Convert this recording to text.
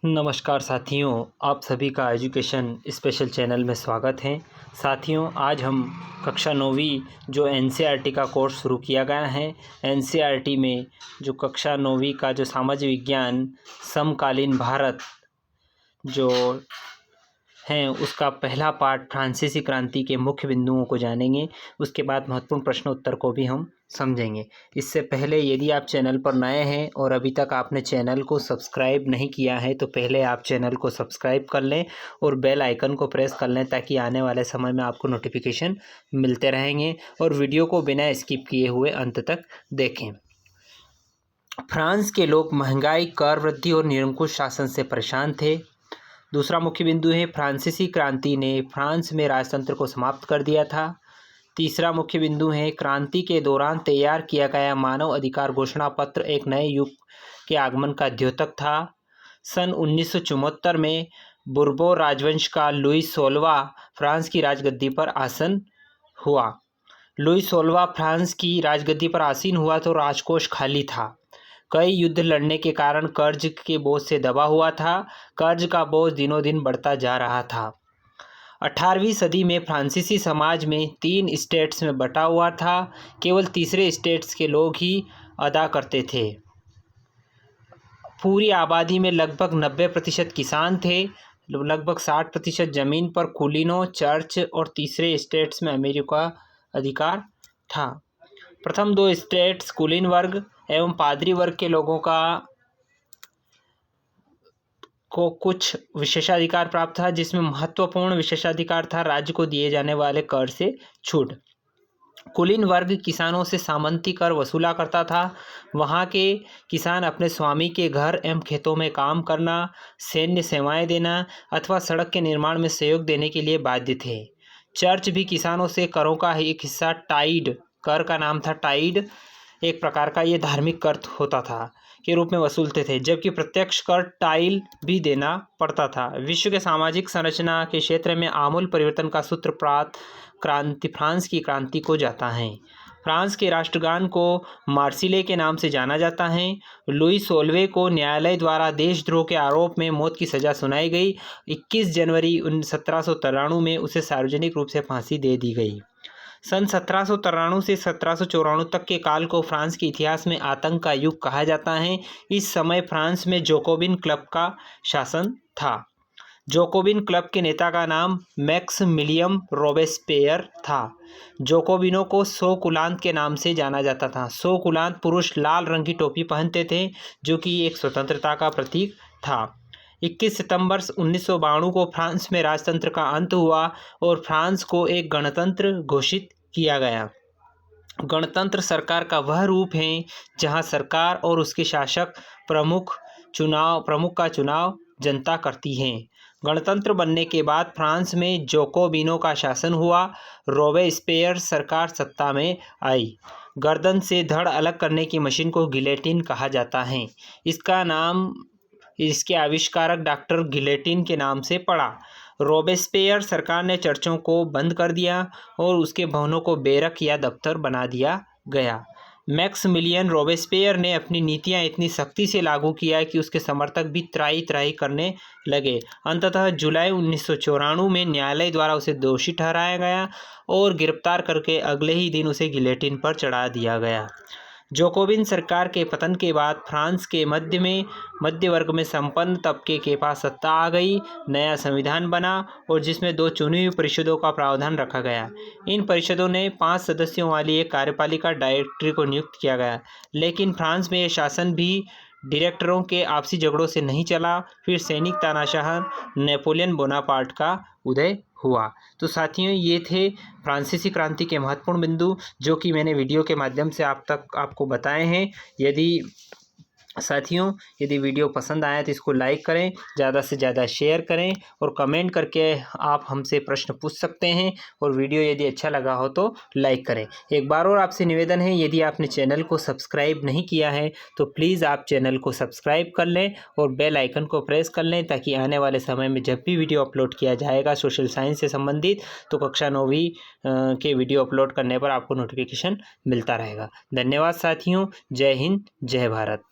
नमस्कार साथियों, आप सभी का एजुकेशन स्पेशल चैनल में स्वागत है। साथियों, आज हम कक्षा 9वीं जो एनसीईआरटी का कोर्स शुरू किया गया है। एनसीईआरटी में जो कक्षा 9वीं का जो सामाजिक विज्ञान समकालीन भारत जो हैं उसका पहला पार्ट फ्रांसीसी क्रांति के मुख्य बिंदुओं को जानेंगे। उसके बाद महत्वपूर्ण प्रश्न उत्तर को भी हम समझेंगे। इससे पहले यदि आप चैनल पर नए हैं और अभी तक आपने चैनल को सब्सक्राइब नहीं किया है तो पहले आप चैनल को सब्सक्राइब कर लें और बेल आइकन को प्रेस कर लें ताकि आने वाले समय में आपको नोटिफिकेशन मिलते रहेंगे और वीडियो को बिना स्किप किए हुए अंत तक देखें। फ्रांस के लोग महंगाई, कर वृद्धि और निरंकुश शासन से परेशान थे। दूसरा मुख्य बिंदु है फ्रांसीसी क्रांति ने फ्रांस में राजतंत्र को समाप्त कर दिया था। तीसरा मुख्य बिंदु है क्रांति के दौरान तैयार किया गया मानव अधिकार घोषणा पत्र एक नए युग के आगमन का द्योतक था। सन 1974 में बुर्बो राजवंश का लुई 16वां फ्रांस की राजगद्दी पर आसीन हुआ। लुई 16वां फ्रांस की राजगद्दी पर आसीन हुआ तो राजकोष खाली था। कई युद्ध लड़ने के कारण कर्ज के बोझ से दबा हुआ था। कर्ज का बोझ दिनों दिन बढ़ता जा रहा था। 18वीं सदी में फ्रांसीसी समाज में 3 स्टेट्स में बटा हुआ था। केवल तीसरे स्टेट्स के लोग ही अदा करते थे। पूरी आबादी में लगभग 90% किसान थे। लगभग 60% जमीन पर कुलीनों, चर्च और तीसरे स्टेट्स में अमीरों का अधिकार था। प्रथम 2 स्टेट्स कुलीन वर्ग एवं पादरी वर्ग के लोगों को कुछ विशेषाधिकार प्राप्त था, जिसमें महत्वपूर्ण विशेषाधिकार था राज्य को दिए जाने वाले कर से छूट। कुलीन वर्ग किसानों से सामंती कर वसूला करता था। वहाँ के किसान अपने स्वामी के घर एवं खेतों में काम करना, सैन्य सेवाएं देना अथवा सड़क के निर्माण में सहयोग देने के लिए बाध्य थे। चर्च भी किसानों से करों का एक हिस्सा टाइड, कर का नाम था टाइड, एक प्रकार का ये धार्मिक कर होता था, के रूप में वसूलते थे, जबकि प्रत्यक्ष कर टाइल भी देना पड़ता था। विश्व के सामाजिक संरचना के क्षेत्र में आमूल परिवर्तन का सूत्रपात फ्रांस की क्रांति को जाता है। फ्रांस के राष्ट्रगान को मार्सिले के नाम से जाना जाता है। लुई 16वें को न्यायालय द्वारा देशद्रोह के आरोप में मौत की सजा सुनाई गई। 21 जनवरी 1793 में उसे सार्वजनिक रूप से फांसी दे दी गई। सन 1793 से 1794 तक के काल को फ्रांस के इतिहास में आतंक का युग कहा जाता है। इस समय फ्रांस में जोकोबिन क्लब का शासन था। जोकोबिन क्लब के नेता का नाम मैक्समिलियन रोबेस्पियर था। जोकोबिनों को सौ कुलांत के नाम से जाना जाता था। सौ कुलांत पुरुष लाल रंग की टोपी पहनते थे, जो कि एक स्वतंत्रता का प्रतीक था। 21 सितंबर 1992 को फ्रांस में राजतंत्र का अंत हुआ और फ्रांस को एक गणतंत्र घोषित किया गया। गणतंत्र सरकार का वह रूप है जहां सरकार और उसके शासक प्रमुख का चुनाव जनता करती है। गणतंत्र बनने के बाद फ्रांस में जोकोबिनों का शासन हुआ। रोबेस्पियर सरकार सत्ता में आई। गर्दन से धड़ अलग करने की मशीन को गिलेटिन कहा जाता है। इसका नाम इसके आविष्कारक डॉक्टर गिलेटिन के नाम से पड़ा। रोबेस्पियर सरकार ने चर्चों को बंद कर दिया और उसके भवनों को बैरक या दफ्तर बना दिया गया। मैक्समिलियन रोबेस्पियर ने अपनी नीतियां इतनी सख्ती से लागू किया कि उसके समर्थक भी त्राही त्राही करने लगे। अंततः जुलाई 1994 में न्यायालय द्वारा उसे दोषी ठहराया गया और गिरफ्तार करके अगले ही दिन उसे गिलेटिन पर चढ़ा दिया गया। जोकोबिन सरकार के पतन के बाद फ्रांस के मध्य वर्ग में संपन्न तबके के पास सत्ता आ गई। नया संविधान बना और जिसमें 2 चुनी हुई परिषदों का प्रावधान रखा गया। इन परिषदों ने 5 सदस्यों वाली एक कार्यपालिका डायरेक्टरी को नियुक्त किया गया। लेकिन फ्रांस में यह शासन भी डायरेक्टरों के आपसी झगड़ों से नहीं चला। फिर सैनिक तानाशाह नेपोलियन बोनापार्ट का उदय हुआ। तो साथियों, ये थे फ्रांसीसी क्रांति के महत्वपूर्ण बिंदु जो कि मैंने वीडियो के माध्यम से आपको बताए हैं। यदि वीडियो पसंद आया तो इसको लाइक करें, ज़्यादा से ज़्यादा शेयर करें और कमेंट करके आप हमसे प्रश्न पूछ सकते हैं। और वीडियो यदि अच्छा लगा हो तो लाइक करें। एक बार और आपसे निवेदन है, यदि आपने चैनल को सब्सक्राइब नहीं किया है तो प्लीज़ आप चैनल को सब्सक्राइब कर लें और बेल आइकन को प्रेस कर लें ताकि आने वाले समय में जब भी वीडियो अपलोड किया जाएगा सोशल साइंस से संबंधित तो कक्षा 9वीं के वीडियो अपलोड करने पर आपको नोटिफिकेशन मिलता रहेगा। धन्यवाद साथियों। जय हिंद, जय भारत।